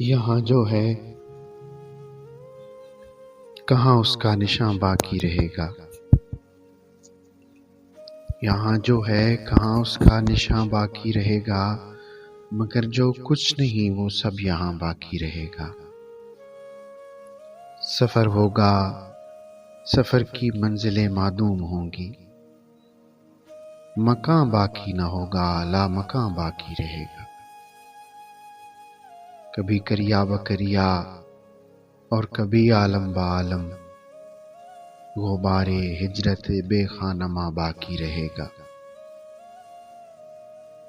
یہاں جو ہے کہاں اس کا نشان باقی رہے گا۔ یہاں جو ہے کہاں اس کا نشان باقی رہے گا، مگر جو کچھ نہیں وہ سب یہاں باقی رہے گا۔ سفر ہوگا، سفر کی منزلیں معدوم ہوں گی، مکان باقی نہ ہوگا، لا مکان باقی رہے گا۔ کبھی کریا بکریا اور کبھی عالم با عالم، غبار ہجرت بے خانما باقی رہے گا۔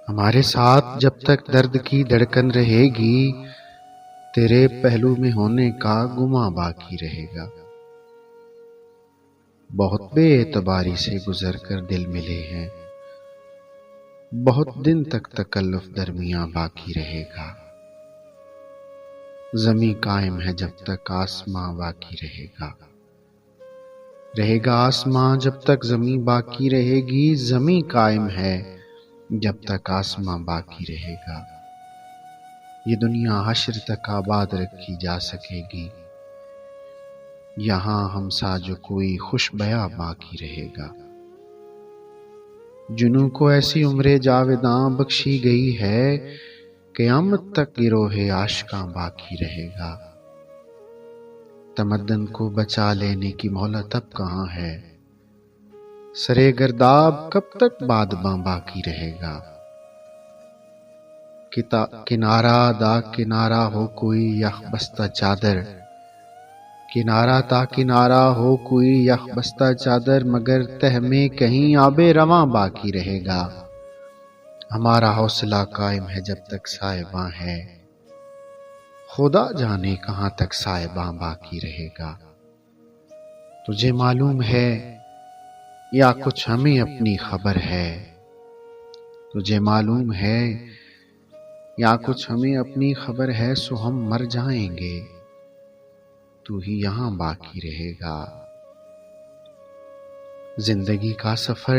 ہمارے ساتھ جب تک درد کی دھڑکن رہے گی، تیرے پہلو میں ہونے کا گمان باقی رہے گا۔ بہت بے اعتباری سے گزر کر دل ملے ہیں، بہت دن تک تکلف درمیاں باقی رہے گا۔ زمیں قائم ہے جب تک آسماں باقی رہے گا، رہے گا آسماں جب تک زمیں باقی رہے گی۔ زمیں قائم ہے جب تک آسماں باقی رہے گا۔ یہ دنیا حشر تک آباد رکھی جا سکے گی، یہاں ہم سا جو کوئی خوش بیاں باقی رہے گا۔ جنوں کو ایسی عمر جاوداں بخشی گئی ہے، قیامت تک گروہ عاشقاں باقی رہے گا۔ تمدن کو بچا لینے کی مہلت اب کہاں ہے، سرے گرداب کب تک بادباں باقی رہے گا۔ کنارہ دا کنارہ ہو کوئی یخ بستہ چادر، کنارہ تا کنارہ ہو کوئی یخ بستہ چادر، مگر تہ میں کہیں آب رواں باقی رہے گا۔ ہمارا حوصلہ قائم ہے جب تک سائباں ہے، خدا جانے کہاں تک سائباں باقی رہے گا۔ تجھے معلوم ہے یا کچھ ہمیں اپنی خبر ہے، تجھے معلوم ہے یا کچھ ہمیں اپنی خبر ہے، سو ہم مر جائیں گے، تو ہی یہاں باقی رہے گا۔ زندگی کا سفر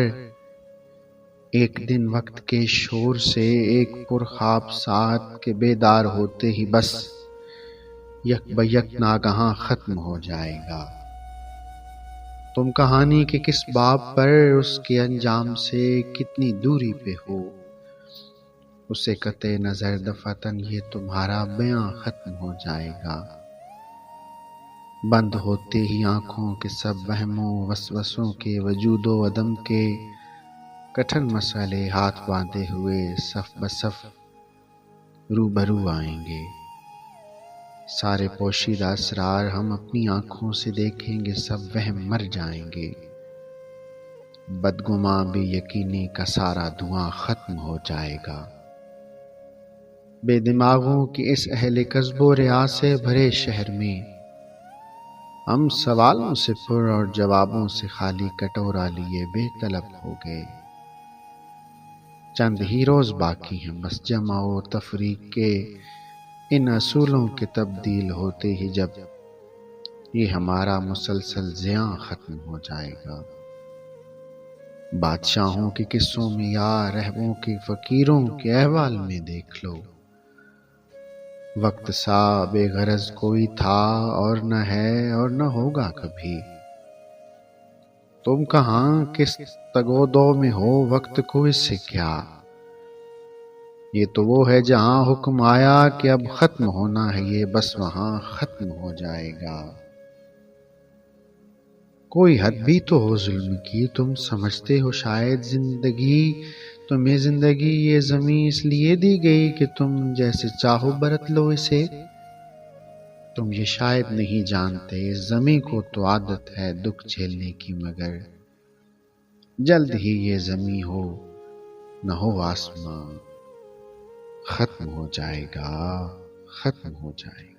ایک دن وقت کے شور سے، ایک پرخواب ساعت کے بیدار ہوتے ہی بس یک بیک ناگہاں ختم ہو جائے گا۔ تم کہانی کے کس باب پر، اس کے انجام سے کتنی دوری پہ ہو، اسے قطع نظر دفعتاً یہ تمہارا بیان ختم ہو جائے گا۔ بند ہوتے ہی آنکھوں کے سب وہموں وسوسوں کے، وجود و عدم کے کٹھن مسئلے ہاتھ باندھے ہوئے صف بصف روبرو آئیں گے۔ سارے پوشیدہ اسرار ہم اپنی آنکھوں سے دیکھیں گے، سب وہم مر جائیں گے۔ بدگماں بے یقینی کا سارا دھواں ختم ہو جائے گا۔ بے دماغوں کی اس اہل کسب و ریا سے بھرے شہر میں، ہم سوالوں سے پر اور جوابوں سے خالی کٹورا لیے بے طلب ہو گئے۔ چند ہی روز باقی ہیں بس جمع و تفریق کے، ان اصولوں کے تبدیل ہوتے ہی جب یہ ہمارا مسلسل زیاں ختم ہو جائے گا۔ بادشاہوں کے قصوں میں یا رہبوں کے فقیروں کے احوال میں دیکھ لو، وقت سا بے غرض کوئی تھا اور نہ ہے اور نہ ہوگا کبھی۔ تم کہاں کس تگ و دو میں ہو، وقت کو اس سے کیا، یہ تو وہ ہے جہاں حکم آیا کہ اب ختم ہونا ہے یہ، بس وہاں ختم ہو جائے گا۔ کوئی حد بھی تو ہو ظلم کی، تم سمجھتے ہو شاید تمہیں زندگی یہ زمیں اس لیے دی گئی کہ تم جیسے چاہو برت لو اسے۔ تم یہ شاید نہیں جانتے اس زمیں کو تو عادت ہے دکھ جھیلنے کی، مگر جلد ہی یہ زمیں ہو نہ ہو آسمان ختم ہو جائے گا، ختم ہو جائے گا۔